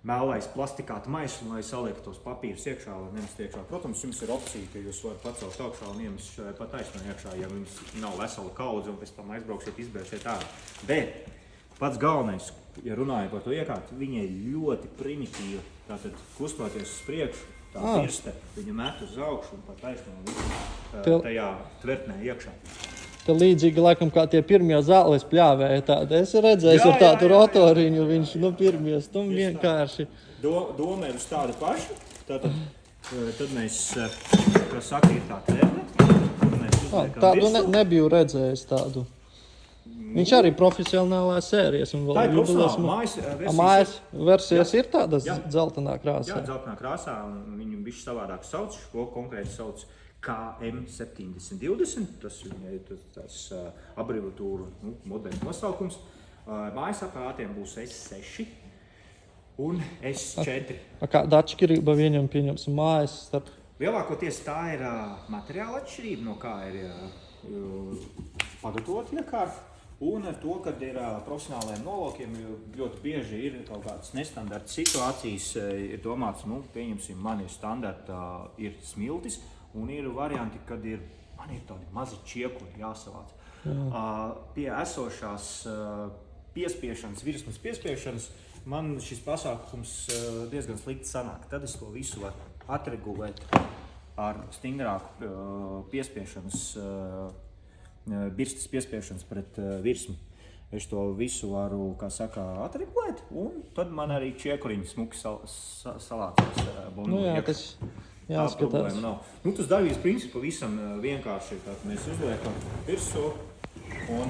melnais plastikāta maisu, un lai saliek tos papīrus iekšā, lai nemest iekšā. Protams, jums ir opcija, ka jūs varat pacelt augšā un iemest pa taisno iekšā, ja jums nav vesela kaudze un pēc tam aizbrauksiet, izbēgsiet ārā. Bet pats galvenais, ja runājam par to iekārtu, viņa ir ļoti primitīva. Tātad kustoties uz priekšu, tā pirste, viņa met uz augšu un pa taisno tajā tvertnē iekšā. Ka līdzīgi, laikam, kā tie pirmie zāles pļāvēja tāda. Es redzēju ar tādu rotoriņu, viņš, pirmie stum vienkārši. Doma ir uz tādu pašu. Tad mēs, kā saka, ir tā tērne. Tādu nebiju redzējis tādu. Viņš arī profesionālā sērijas. Tā ir profesionāla mājas versijas ir tādas dzeltenā krāsā. Jā, dzeltenā krāsā, un viņu bišķi savādāk sauc, ko konkrēti sauc KM7020, tas ir tās abreviatūra modeļu nosaukums. Mājas aparātiem būs S6 un S4. Kāda atšķirība viņam pieņemsim mājas starp? Lielākoties tā ir materiāla atšķirība, no kā ir pagatavot iekārta. Un ar to, kad ir profesionālajiem nolūkiem, ļoti bieži ir kaut kādas nestandarta situācijas, ir domāts, pieņemsim, man ir standarta, ir smiltis, un ir varianti, kad man ir tādi mazi čiekuri jāsavāc. Pie esošās piespiešanas, virsmas piespiešanas, man šis pasākums diezgan slikti sanāk. Tad es to visu varu atregulēt ar stingrāku piespiešanas, birstas piespiešanas pret virsmu. Es to visu varu, kā saka, atregulēt, un tad man arī čiekuriņi smuki salācās. Jāskatās. Tas darbības princips pavisam vienkārši ir. Mēs uzliekam virsū un